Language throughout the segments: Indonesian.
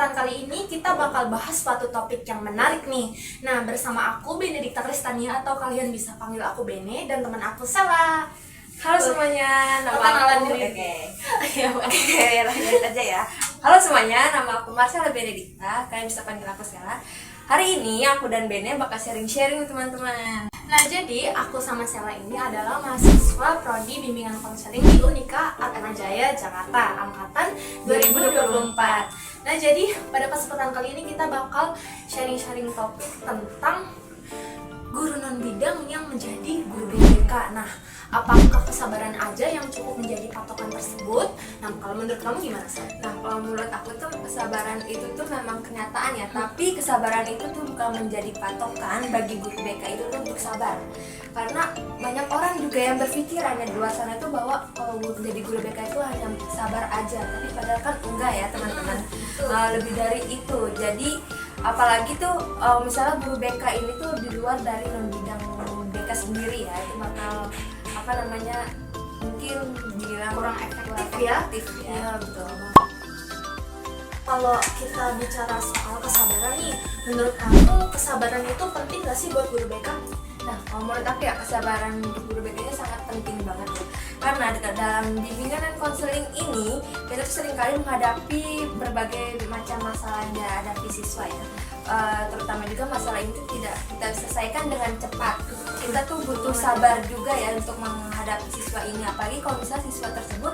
kesempatan kali ini kita bakal bahas suatu topik yang menarik nih. Nah, bersama aku Benedikta Kristania atau kalian bisa panggil aku Bene dan teman aku Sela. Halo semuanya, nama Perkenalan aku diri. Oke, lanjut aja ya. Halo semuanya, nama aku Marcella Benedikta. Kalian bisa panggil aku Sela. Hari ini aku dan Bene bakal sharing-sharing teman-teman. Nah, jadi aku sama Sela ini adalah mahasiswa Prodi Bimbingan Konseling di Unika Atmajaya, Jakarta, angkatan 2024. Nah, jadi pada kesempatan kali ini kita bakal sharing-sharing topik tentang guru non bidang yang menjadi guru BK. Nah, apakah kesabaran aja yang cukup menjadi patokan tersebut? Nah, kalau menurut kamu gimana sih? Nah, kalau menurut aku tuh kesabaran itu tuh memang kenyataan ya, tapi kesabaran itu tuh bukan menjadi patokan bagi guru BK itu tuh untuk sabar. Karena banyak orang juga yang berpikiran ya di luar sana tuh bahwa kalau jadi guru BK itu hanya sabar aja, tapi padahal kan enggak ya teman-teman. Lebih dari itu. Jadi apalagi tuh misalnya guru BK ini tuh di luar dari non bidang BK sendiri ya, itu bakal mungkin dibilang Kurang efektif ya? Ya, betul. Kalau kita bicara soal kesabaran nih, menurut kamu kesabaran itu penting gak sih buat guru BK? Nah, kalau menurut aku ya kesabaran untuk guru BK ini sangat penting banget ya. Karena dalam bimbingan dan konseling ini kita tuh seringkali menghadapi berbagai macam masalah yang dihadapi siswa ya. Terutama juga masalah itu tidak kita selesaikan dengan cepat. Kita tuh butuh sabar juga ya untuk menghadapi siswa ini. Apalagi kalau misalnya siswa tersebut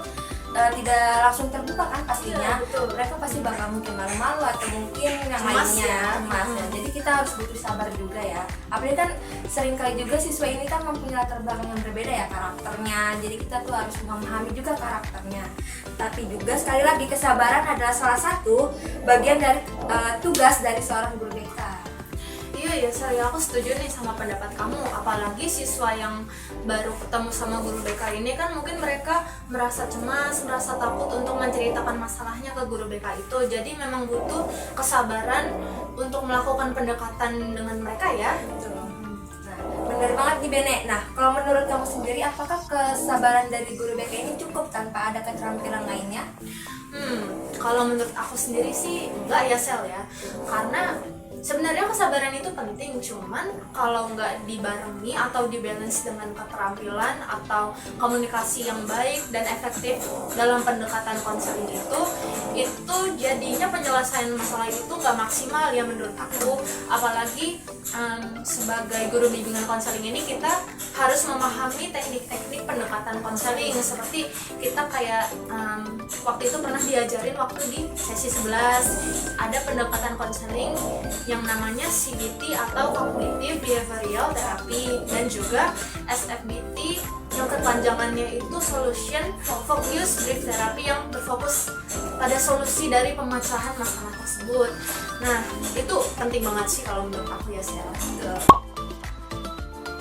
tidak langsung terbuka kan pastinya. Iya, betul. Mereka pasti bakal mungkin malu-malu atau mungkin yang Cemas lainnya ya. cemas ya. Jadi kita harus butuh sabar juga ya. Apalagi kan seringkali juga siswa ini kan mempunyai latar belakang yang berbeda ya karakternya. Jadi kita tuh harus memahami juga karakternya. Tapi juga sekali lagi kesabaran adalah salah satu bagian dari tugas dari seorang guru BK. Iya, saya aku setuju nih sama pendapat kamu. Apalagi siswa yang baru ketemu sama guru BK ini kan mungkin mereka merasa cemas, merasa takut untuk menceritakan masalahnya ke guru BK itu. Jadi memang butuh kesabaran untuk melakukan pendekatan dengan mereka ya. Nah, benar banget nih Bene. Nah, kalau menurut kamu sendiri apakah kesabaran dari guru BK ini cukup tanpa ada keterampilan lainnya? Kalau menurut aku sendiri sih enggak ya Sel ya. Karena sebenarnya kesabaran itu penting, cuman kalau nggak dibarengi atau dibalance dengan keterampilan atau komunikasi yang baik dan efektif dalam pendekatan konseling itu jadinya penyelesaian masalah itu nggak maksimal ya menurut aku. Apalagi sebagai guru bimbingan konseling ini kita harus memahami teknik-teknik pendekatan konseling, seperti kita kayak waktu itu pernah diajarin waktu di sesi 11 ada pendekatan konseling yang namanya CBT atau Cognitive Behavioral Therapy dan juga SFBT yang kepanjangannya itu Solution Focused Brief Therapy yang berfokus pada solusi dari pemecahan masalah tersebut. Nah, itu penting banget sih kalau menurut aku ya Sel.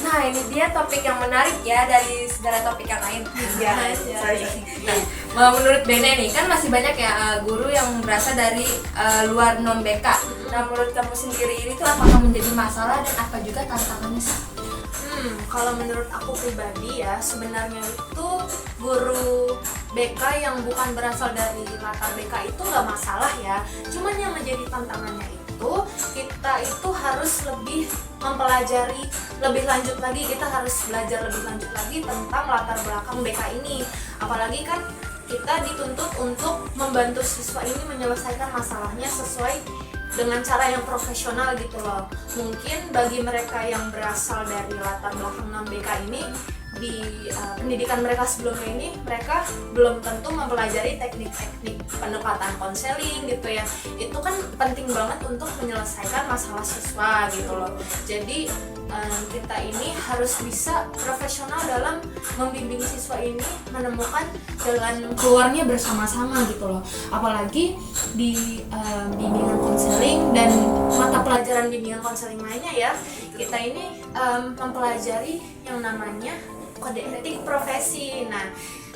Nah, ini dia topik yang menarik ya dari segala topik yang lain. Sorry. Nah, menurut Bene nih kan masih banyak ya guru yang berasal dari luar non BK. Nah, menurut kamu sendiri ini tuh apakah menjadi masalah dan apa juga tantangannya sih? Kalau menurut aku pribadi ya, sebenarnya itu guru BK yang bukan berasal dari latar BK itu nggak masalah ya. Cuman yang menjadi tantangannya itu kita itu harus lebih mempelajari lebih lanjut lagi, kita harus belajar lebih lanjut lagi tentang latar belakang BK ini. Apalagi kan kita dituntut untuk membantu siswa ini menyelesaikan masalahnya sesuai dengan cara yang profesional gitu loh. Mungkin bagi mereka yang berasal dari latar belakang non BK ini, di pendidikan mereka sebelumnya ini mereka belum tentu mempelajari teknik-teknik pendekatan konseling gitu ya. Itu kan penting banget untuk menyelesaikan masalah siswa gitu loh. Jadi kita ini harus bisa profesional dalam membimbing siswa ini menemukan jalan keluarnya bersama-sama gitu loh. Apalagi di bimbingan konseling dan mata pelajaran bimbingan konseling lainnya ya, kita ini mempelajari yang namanya kode etik profesi. Nah,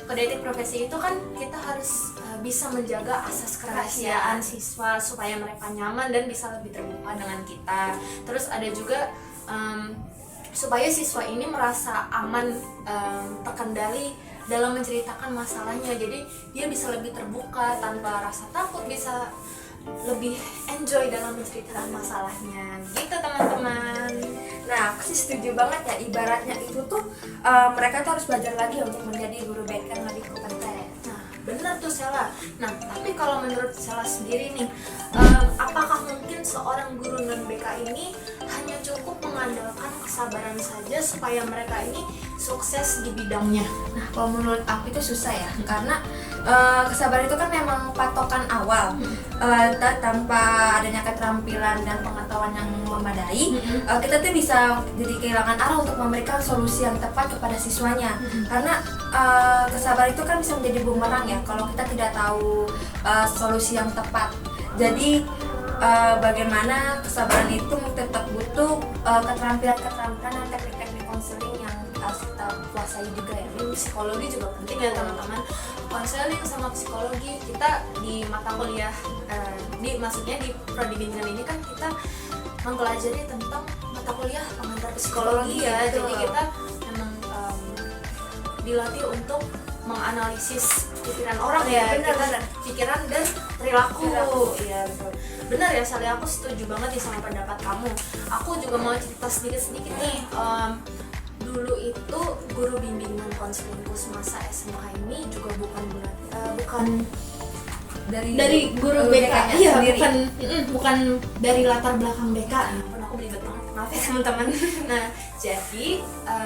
kode etik profesi itu kan kita harus bisa menjaga asas kerahasiaan siswa supaya mereka nyaman dan bisa lebih terbuka dengan kita. Terus ada juga supaya siswa ini merasa aman, terkendali dalam menceritakan masalahnya. Jadi dia bisa lebih terbuka tanpa rasa takut, bisa lebih enjoy dalam menceritakan masalahnya gitu teman-teman. Nah, aku sih setuju banget ya, ibaratnya itu tuh mereka tuh harus belajar lagi untuk menjadi guru BK yang lebih kompeten. Nah, benar tuh Sela. Nah, tapi kalau menurut Sela sendiri nih, apakah mungkin seorang guru non BK ini hanya cukup mengandalkan kesabaran saja supaya mereka ini sukses di bidangnya? Nah, kalau menurut aku itu susah ya, karena kesabaran itu kan memang patokan awal. Tanpa adanya keterampilan dan pengetahuan yang memadai, kita tuh bisa jadi kehilangan arah untuk memberikan solusi yang tepat kepada siswanya. Karena kesabaran itu kan bisa menjadi bumerang ya, kalau kita tidak tahu solusi yang tepat. Jadi bagaimana kesabaran itu tetap butuh keterampilan dan teknik-teknik konseling yang harus kita kuasai juga ya. Psikologi juga penting ya teman-teman. Konseling sama psikologi kita di mata kuliah maksudnya di prodi bimbingan ini kan kita mempelajari tentang mata kuliah pengantar psikologi ya. Betul. Jadi kita memang dilatih untuk menganalisis pikiran orang ya, benar. pikiran dan perilaku. Iya betul. Benar ya Sally, aku setuju banget nih sama pendapat kamu. Aku juga mau cerita sedikit nih. Dulu itu guru bimbingan konselingku semasa SMK ini juga bukan dari guru BK, iya bukan dari latar belakang BK. Ampun, aku belibet banget, maaf ya teman-teman. Nah, jadi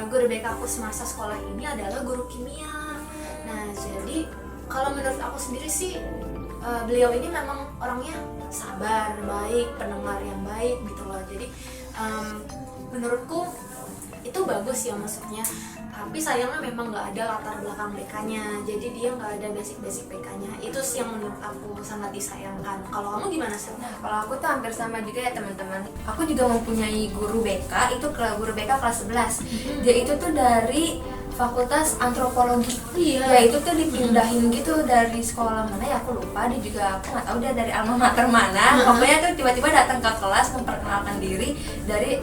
guru BK aku semasa sekolah ini adalah guru kimia. Nah, jadi kalau menurut aku sendiri sih beliau ini memang orangnya sabar, baik, pendengar yang baik gitu loh. Jadi menurutku itu bagus ya maksudnya, tapi sayangnya memang nggak ada latar belakang BK-nya, jadi dia nggak ada basic BK-nya. Itu sih yang menurut aku sangat disayangkan. Kalau kamu gimana sih? Nah, kalau aku tuh hampir sama juga ya teman-teman. Aku juga mempunyai guru BK, itu guru BK kelas 11. Dia itu tuh dari Fakultas Antropologi. Iya. Ya itu tuh dipindahin gitu dari sekolah mana ya, aku lupa. Dia juga aku nggak tahu dia dari alma mater mana. Pokoknya tuh tiba-tiba datang ke kelas memperkenalkan diri dari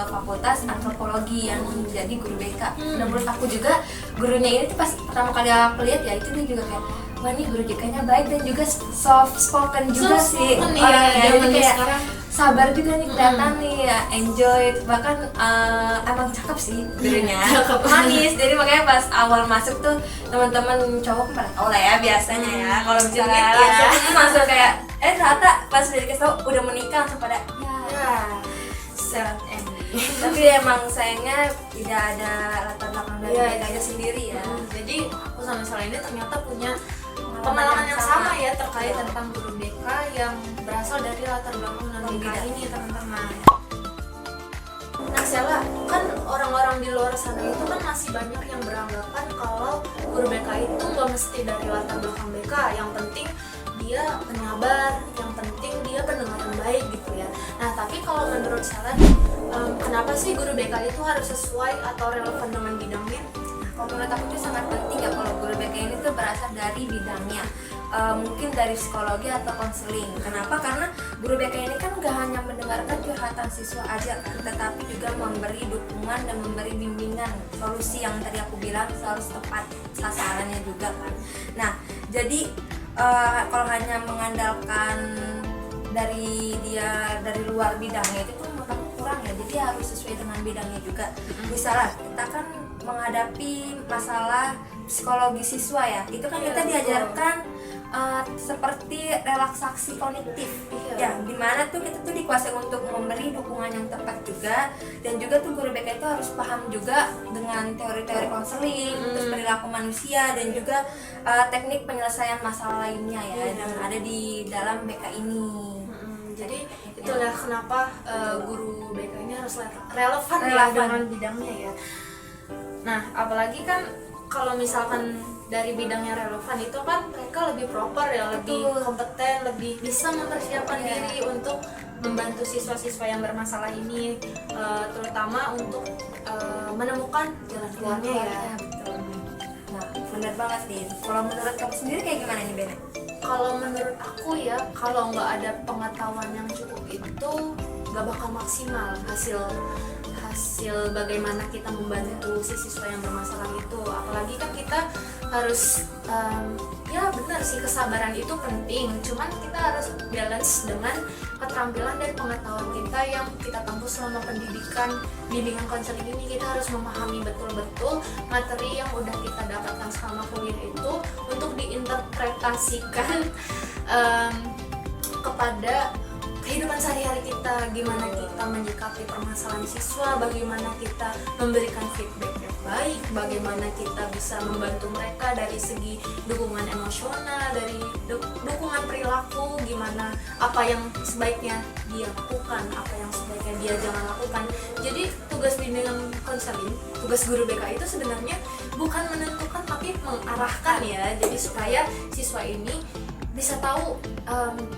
Fakultas Antropologi yang menjadi guru BK. Dan menurut aku juga gurunya ini tuh pas pertama kali aku lihat ya, itu dia juga kayak, wah ini guru BK-nya baik dan juga soft spoken juga sih. Orangnya Jadi kayak sekarang sabar juga nih kelihatan nih ya, enjoy, bahkan emang cakep sih gurunya, manis. Jadi makanya pas awal masuk tuh teman-teman cowok pada tau lah ya biasanya ya, kalau misalnya langsung kayak ternyata pas udah dikasih tau udah menikah langsung pada ya set ending. tapi emang sayangnya tidak ada latar belakang dari BK-nya sendiri ya. Jadi aku sama Sally ini ternyata punya pengalaman yang sama ya terkait tentang guru BK yang berasal dari latar belakang non BK ini teman-teman. Nah Sela, kan orang-orang di luar sana itu kan masih banyak yang beranggapan kalau guru BK itu nggak mesti dari latar belakang BK, yang penting dia penyabar, yang penting dia pendengar yang baik gitu ya. Nah tapi kalau menurut Sela, kenapa sih guru BK itu harus sesuai atau relevan dengan bidangnya? Kalau menurut aku itu sangat penting ya kalau guru BK ini tuh berasal dari bidangnya, mungkin dari psikologi atau konseling. Kenapa? Karena guru BK ini kan gak hanya mendengarkan curhatan siswa aja kan, tetapi juga memberi dukungan dan memberi bimbingan solusi yang tadi aku bilang harus tepat sasarannya juga kan. Nah jadi kalau hanya mengandalkan dari luar bidangnya itu tuh menurut aku kurang ya, jadi harus sesuai dengan bidangnya juga. Misalnya kita kan menghadapi masalah psikologi siswa ya, itu kan kita diajarkan seperti relaksasi kognitif ya, dimana tuh kita tuh dikuasai untuk memberi dukungan yang tepat juga, dan juga tuh guru BK itu harus paham juga dengan teori-teori konseling, terus perilaku manusia, dan juga teknik penyelesaian masalah lainnya ya yang ada di dalam BK ini. Jadi itulah kenapa guru BK ini harus relevan ya dengan bidangnya ya. Nah, apalagi kan kalau misalkan dari bidangnya relevan itu kan mereka lebih proper ya, lebih kompeten, lebih bisa mempersiapkan diri untuk membantu siswa-siswa yang bermasalah ini, terutama untuk menemukan jalan keluarnya ya. Betul. Nah, benar banget nih. Kalau menurut kamu sendiri kayak gimana nih, Bene? Kalau menurut aku ya, kalau nggak ada pengetahuan yang cukup itu nggak bakal maksimal hasil bagaimana kita membantu si siswa yang bermasalah itu. Apalagi kan kita harus ya benar sih, kesabaran itu penting, cuman kita harus balance dengan keterampilan dan pengetahuan kita yang kita tempuh selama pendidikan bimbingan konseling ini. Kita harus memahami betul-betul materi yang udah kita dapatkan selama kuliah itu untuk diinterpretasikan kepada kehidupan sehari-hari kita, gimana kita menyikapi permasalahan siswa, bagaimana kita memberikan feedback yang baik, bagaimana kita bisa membantu mereka dari segi dukungan emosional, dari dukungan perilaku, gimana apa yang sebaiknya dia lakukan, apa yang sebaiknya dia jangan lakukan. Jadi tugas bimbingan konseling, tugas guru BK itu sebenarnya bukan menentukan tapi mengarahkan ya, jadi supaya siswa ini bisa tahu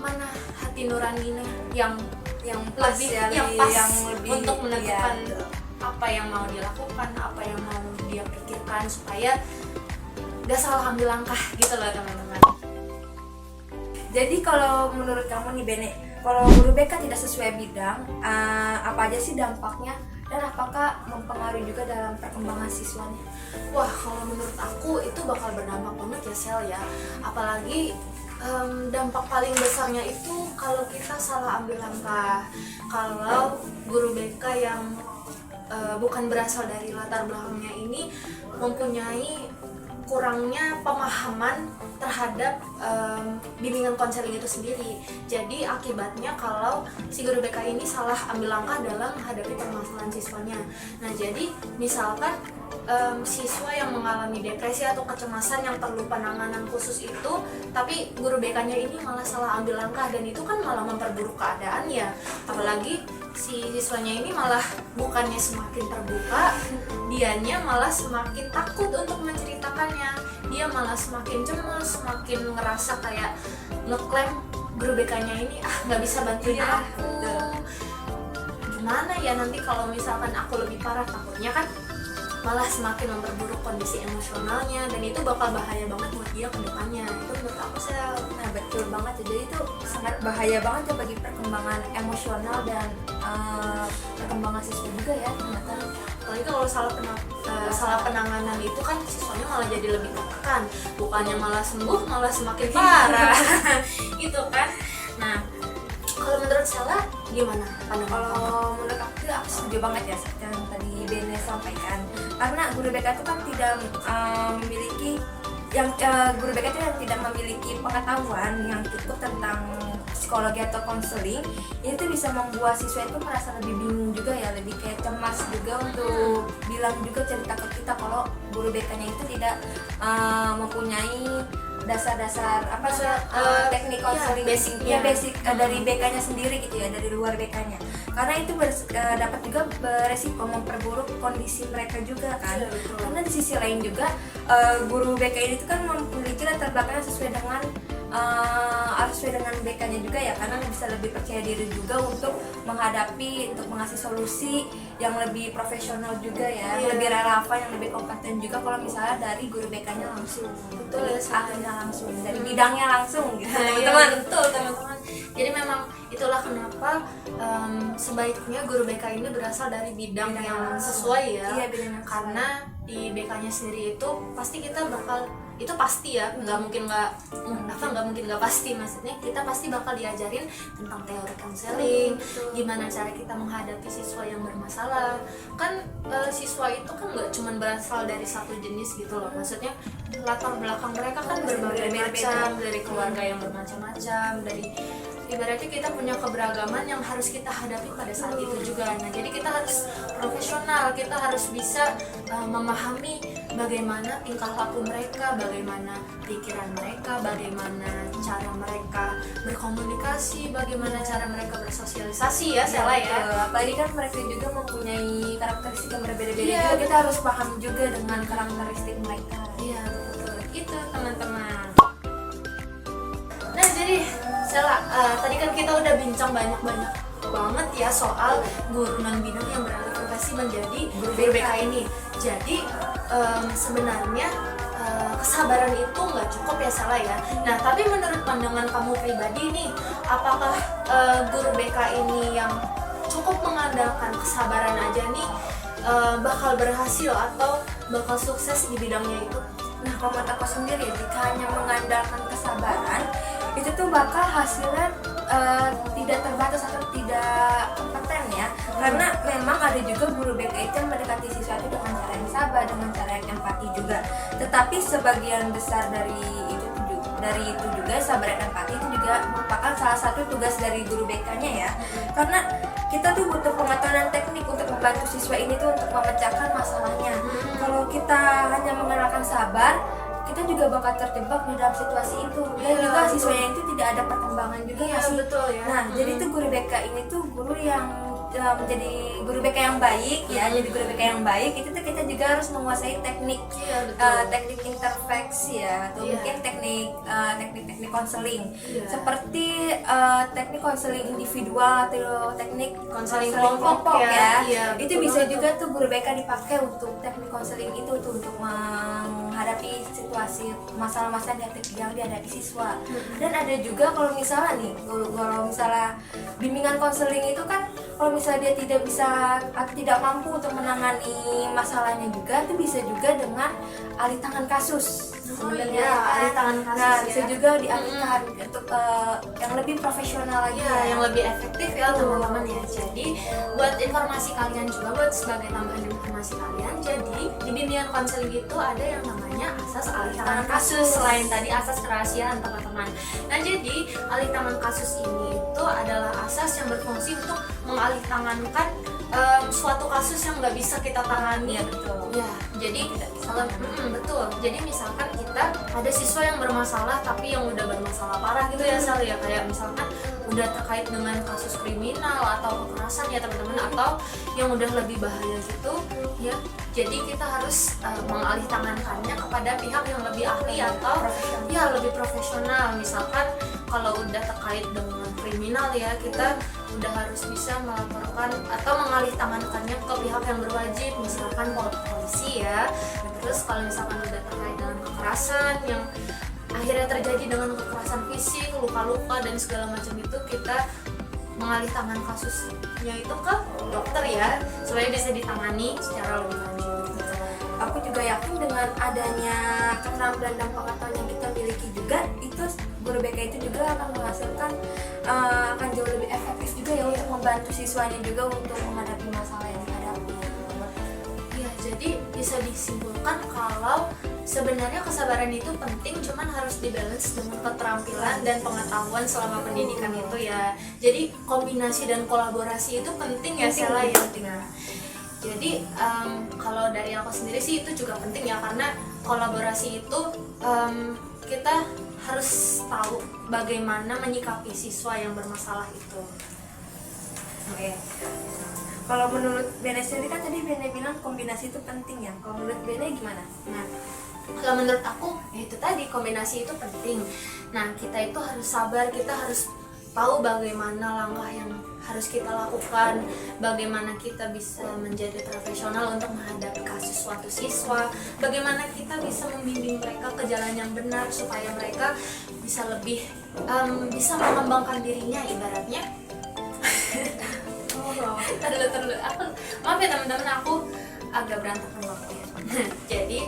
mana hati nuraninya yang pas lebih ya, yang pas yang lebih, untuk menentukan ya, apa yang mau dilakukan, apa yang mau dia pikirkan, supaya gak salah ambil langkah gitu loh teman-teman. Jadi kalau menurut kamu nih Bene, kalau guru BK tidak sesuai bidang, apa aja sih dampaknya dan apakah mempengaruhi juga dalam perkembangan siswanya? Wah, kalau menurut aku itu bakal berdampak banget ya Sel ya, apalagi dampak paling besarnya itu kalau kita salah ambil langkah. Kalau guru BK yang bukan berasal dari latar belakangnya ini mempunyai kurangnya pemahaman terhadap bimbingan konseling itu sendiri. Jadi akibatnya kalau si guru BK ini salah ambil langkah dalam menghadapi permasalahan siswanya. Nah, jadi misalkan siswa yang mengalami depresi atau kecemasan yang perlu penanganan khusus itu, tapi guru BK-nya ini malah salah ambil langkah, dan itu kan malah memperburuk keadaan ya. Apalagi si siswanya ini malah bukannya semakin terbuka, dianya malah semakin takut untuk menceritakannya. Dia malah semakin cemas, semakin ngerasa kayak ngeklaim guru BK-nya ini nggak bisa bantuin aku. Gimana ya nanti kalau misalkan aku lebih parah, takutnya kan malah semakin memperburuk kondisi emosionalnya, dan itu bakal bahaya banget buat dia ke depannya. Itu menurut aku Sel. Nah betul banget, jadi itu sangat bahaya banget ya bagi perkembangan emosional dan perkembangan siswa juga ya ternyata. Apalagi kalau salah penanganan itu kan siswanya malah jadi lebih tertekan, bukannya malah sembuh malah semakin parah gitu kan. Nah, kalau menurut Sela gimana pandangan kamu? Kalau menurut aku setuju banget ya yang tadi Bene sampaikan, karena guru BK itu kan tidak memiliki guru BK itu yang tidak memiliki pengetahuan yang cukup tentang psikologi atau konseling, itu bisa membuat siswa itu merasa lebih bingung juga ya, lebih kayak cemas juga untuk bilang juga cerita ke kita kalau guru BK-nya itu tidak mempunyai dasar-dasar teknik konseling basic dari BK-nya sendiri gitu ya, dari luar BK-nya, karena itu dapat juga beresiko memperburuk kondisi mereka juga kan. Karena di sisi lain juga guru BK ini itu kan memiliki latar belakang sesuai dengan harus sesuai dengan BK-nya juga ya, karena bisa lebih percaya diri juga untuk menghadapi, untuk mengasih solusi yang lebih profesional juga ya, lebih relevan, yang lebih kompeten juga kalau misalnya dari guru BK-nya langsung, Betul, ahlinya langsung, dari bidangnya langsung gitu teman-teman. Betul teman-teman. Jadi memang itulah kenapa sebaiknya guru BK ini berasal dari bidang yang sesuai ya. Iya, bidang yang karena di BK-nya sendiri itu pasti kita bakal, itu pasti ya, nggak mungkin nggak pasti, maksudnya kita pasti bakal diajarin tentang teori konseling, gimana cara kita menghadapi siswa yang bermasalah. Kan siswa itu kan nggak cuma berasal dari satu jenis gitu loh, maksudnya latar belakang mereka kan berbagai macam, dari keluarga yang bermacam-macam, dari ibaratnya kita punya keberagaman yang harus kita hadapi pada saat itu juga. Nah, jadi kita harus profesional, kita harus bisa memahami bagaimana tingkah laku mereka, bagaimana pikiran mereka, bagaimana cara mereka berkomunikasi, bagaimana cara mereka bersosialisasi ya, salah ya. Apalagi kan mereka juga mempunyai karakteristik yang berbeda-beda Iya, juga, kita harus paham juga dengan karakteristik mereka. Iya, betul. Itu teman-teman. Nah, jadi Sela, tadi kan kita udah bincang banyak banget ya soal guru non bidang yang beralih profesi menjadi guru BK ini. Jadi sebenarnya kesabaran itu nggak cukup ya, Sela ya. Nah, tapi menurut pandangan kamu pribadi nih, apakah guru BK ini yang cukup mengandalkan kesabaran aja nih bakal berhasil atau bakal sukses di bidangnya itu? Nah, kalau menurut aku sendiri, jika hanya mengandalkan kesabaran, itu tuh bakal hasilnya tidak terbatas atau tidak kompeten ya. Karena memang ada juga guru BK itu yang mendekati siswa itu dengan cara yang sabar, dengan cara yang empati juga. Tetapi sebagian besar dari itu juga sabar dan empati itu juga merupakan salah satu tugas dari guru BK-nya ya. Karena kita tuh butuh pengetahuan teknik untuk membantu siswa ini tuh untuk memecahkan masalahnya. Kalau kita hanya mengandalkan sabar, kita juga bakal terjebak di dalam situasi itu. Dan juga siswanya itu tidak ada perkembangan juga masih. Betul ya. Nah, jadi tuh guru BK ini tuh guru yang menjadi guru BK yang baik ya. Jadi guru BK yang baik itu tuh kita juga harus menguasai teknik teknik intervensi ya, atau mungkin teknik konseling. Seperti teknik konseling individual atau teknik konseling kelompok ya. Itu bisa juga tuh guru BK dipakai untuk teknik konseling itu tuh untuk menghadapi situasi masalah-masalah yang dihadapi siswa. Dan ada juga kalau misalnya nih, kalau misalnya bimbingan konseling itu kan kalau misalnya dia tidak bisa atau tidak mampu untuk menangani masalahnya juga, itu bisa juga dengan alih tangan kasus. Alih tangan kasus. Nah, bisa juga dialihkan untuk yang lebih profesional lagi. Yang lebih efektif ya teman-teman ya. Jadi buat informasi kalian juga, buat sebagai tambahan informasi kalian, jadi di bimbingan konseling itu ada yang namanya asas alih tangan kasus, selain tadi asas kerahasiaan teman-teman. Nah, jadi alih tangan kasus ini itu adalah asas yang berfungsi untuk mengalih tangankan suatu kasus yang nggak bisa kita tangani. Ya, jadi kalau betul. Jadi misalkan kita ada siswa yang bermasalah tapi yang udah bermasalah parah gitu ya Sal ya, kayak misalkan udah terkait dengan kasus kriminal atau kekerasan ya teman-teman, atau yang udah lebih bahaya gitu ya. Jadi kita harus mengalih tangankannya kepada pihak yang lebih ahli atau lebih profesional. Misalkan kalau udah terkait dengan kriminal ya, kita udah harus bisa melaporkan atau mengalih tangankannya ke pihak yang berwajib, misalkan polisi ya. Terus kalau misalkan udah terkait dengan kekerasan yang akhirnya terjadi dengan kekerasan fisik, luka-luka dan segala macam itu, kita mengalih tangan kasusnya itu ke dokter ya, supaya bisa ditangani secara lebih lanjut. Aku juga yakin dengan adanya keterampilan dan pengetahuan yang kita miliki juga, itu guru BK itu juga akan menghasilkan akan jauh lebih efektif juga ya untuk membantu siswanya juga untuk menghadapi masalah yang dihadapi. Ya, jadi bisa disimpulkan kalau sebenarnya kesabaran itu penting, cuman harus dibalance dengan keterampilan dan pengetahuan selama pendidikan itu ya. Jadi kombinasi dan kolaborasi itu penting ya Sela ya. Jadi kalau dari aku sendiri sih itu juga penting ya, karena kolaborasi itu kita harus tahu bagaimana menyikapi siswa yang bermasalah itu. Oke. Kalau menurut Bene sendiri kan tadi Bene bilang kombinasi itu penting ya. Kalau menurut Bene gimana? Nah, kalau menurut aku ya itu tadi, kombinasi itu penting. Nah, kita itu harus sabar, kita harus tahu bagaimana langkah yang harus kita lakukan, bagaimana kita bisa menjadi profesional untuk menghadapi kasus suatu siswa, bagaimana kita bisa membimbing mereka ke jalan yang benar supaya mereka bisa lebih bisa mengembangkan dirinya ibaratnya. Terlalu aku maaf ya teman-teman, aku agak berantakan waktu ya. Jadi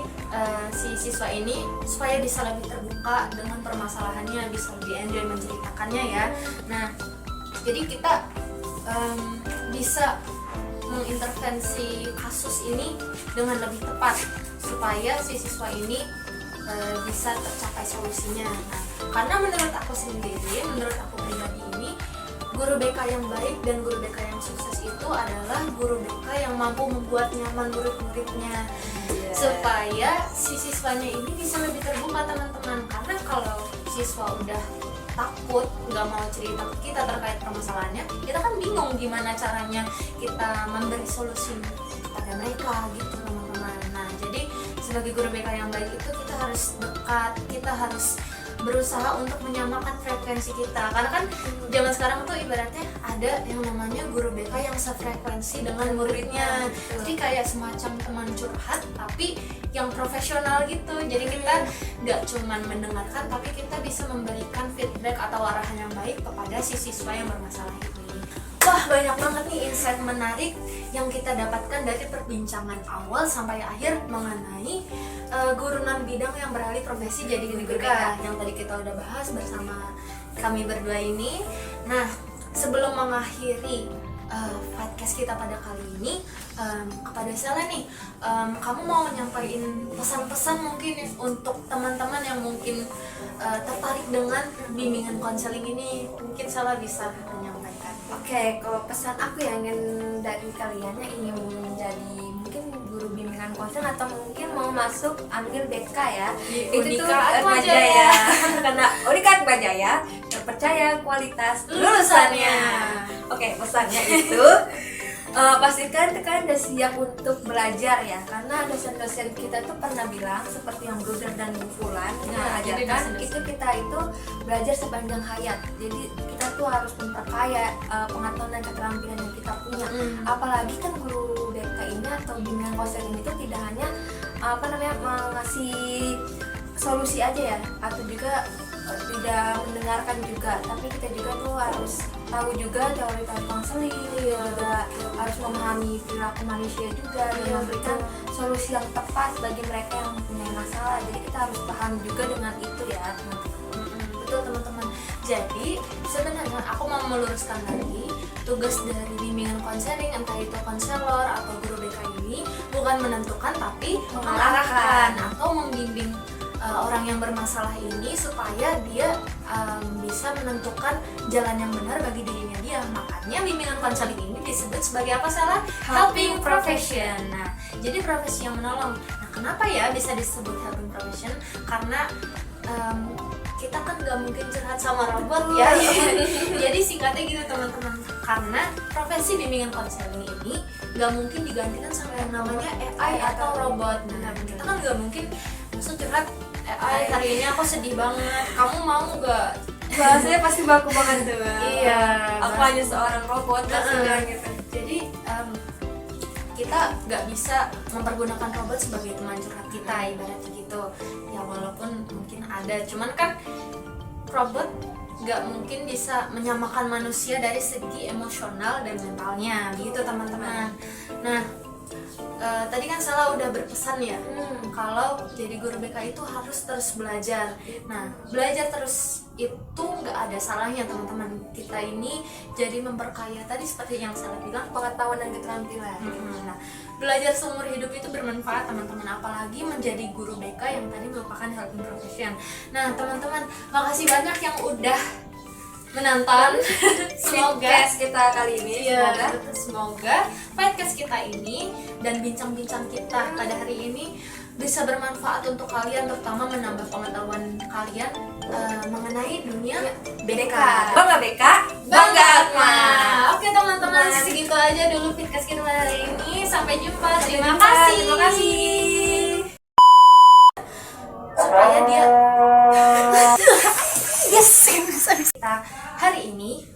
si siswa ini supaya bisa lebih terbuka dengan permasalahannya, bisa lebih enjoy menceritakannya ya. Nah, jadi kita bisa mengintervensi kasus ini dengan lebih tepat supaya si siswa ini bisa tercapai solusinya. Nah, karena menurut aku sendiri, menurut aku pribadi ini, guru BK yang baik dan guru BK yang sukses itu adalah guru BK yang mampu membuat nyaman murid-muridnya, supaya si siswanya ini bisa lebih terbuka teman-teman. Karena kalau siswa udah takut, nggak mau cerita ke kita terkait permasalahannya, kita kan bingung gimana caranya kita memberi solusi kepada mereka gitu teman-teman. Nah, jadi sebagai guru BK yang baik itu kita harus dekat, kita harus berusaha untuk menyamakan frekuensi kita, karena kan zaman sekarang tuh ibaratnya ada yang namanya guru BK yang sefrekuensi dengan muridnya, jadi kayak semacam teman curhat tapi yang profesional gitu. Jadi kita nggak cuman mendengarkan, tapi kita bisa memberikan feedback atau arahan yang baik kepada si siswa yang bermasalah ini. Wah, banyak banget nih insight menarik yang kita dapatkan dari perbincangan awal sampai akhir mengenai guru non bidang yang beralih profesi jadi guru BK yang tadi kita udah bahas bersama kami berdua ini. Nah, sebelum mengakhiri podcast kita pada kali ini, kepada Sela nih, kamu mau menyampaikan pesan-pesan mungkin ya, untuk teman-teman yang mungkin tertarik dengan bimbingan konseling ini, mungkin Sela bisa menyampaikan. Oke, kalau pesan aku yang ingin dari kalian yang ingin menjadi mungkin guru bimbingan konseling atau mungkin mau masuk ambil BK ya, itu tuh Atma Jaya Jaya. karena Unika Atma Jaya terpercaya kualitas lulusannya. Oke, pesannya itu pastikan kalian udah siap untuk belajar ya, karena dosen-dosen kita tuh pernah bilang seperti yang Bruder dan Bu Fulan mengajarkan itu kita itu belajar sepanjang hayat. Jadi kita tuh harus memperkaya pengetahuan dan keterampilan yang kita punya. Apalagi kan guru BK ini atau bimbingan konseling itu tidak hanya mengasih solusi aja ya, atau juga tidak mendengarkan juga, tapi kita juga tuh harus tahu juga teori konseling, juga harus memahami perilaku manusia juga dan memberikan solusi yang tepat bagi mereka yang mempunyai masalah. Jadi kita harus paham juga dengan itu ya, teman-teman. Betul teman-teman. Jadi sebenarnya aku mau meluruskan lagi, tugas dari bimbingan konseling entah itu konselor atau guru BK ini bukan menentukan tapi mengarahkan atau membimbing orang yang bermasalah ini supaya dia bisa menentukan jalan yang benar bagi dirinya dia. Makanya bimbingan konseling ini disebut sebagai apa salah? Helping profession. Nah, jadi profesi yang menolong. Nah, kenapa ya bisa disebut helping profession? Karena kita kan gak mungkin curhat sama robot ya. Jadi singkatnya gitu teman-teman. Karena profesi bimbingan konseling ini gak mungkin digantikan sama yang namanya AI atau robot. Nah, kita kan gak mungkin langsung curhat, AI hari ini aku sedih banget, kamu mau gak? Bahasanya pasti baku banget tuh. Iya, Aku hanya seorang robot gitu. Jadi kita nggak bisa mempergunakan robot sebagai teman curhat kita, ibaratnya gitu. Ya walaupun mungkin ada, cuman kan robot nggak mungkin bisa menyamakan manusia dari segi emosional dan mentalnya, gitu teman-teman. Nah, tadi kan Sela udah berpesan ya, kalau jadi guru BK itu harus terus belajar. Nah, belajar terus itu nggak ada salahnya teman-teman. Kita ini jadi memperkaya tadi seperti yang Sela bilang, pengetahuan dan keterampilan. Nah, belajar seumur hidup itu bermanfaat teman-teman, apalagi menjadi guru BK yang tadi merupakan helping profession. Nah teman-teman, makasih banyak yang udah menonton. Semoga podcast kita kali ini semoga podcast kita ini dan bincang-bincang kita pada hari ini bisa bermanfaat untuk kalian, terutama menambah pengetahuan kalian mengenai dunia BK. Bangga BK, Bangga Atma. Oke teman-teman, segitu aja dulu podcast kita hari ini. Sampai jumpa. Terima kasih. Terima kasih. Supaya dia yes, kita hari ini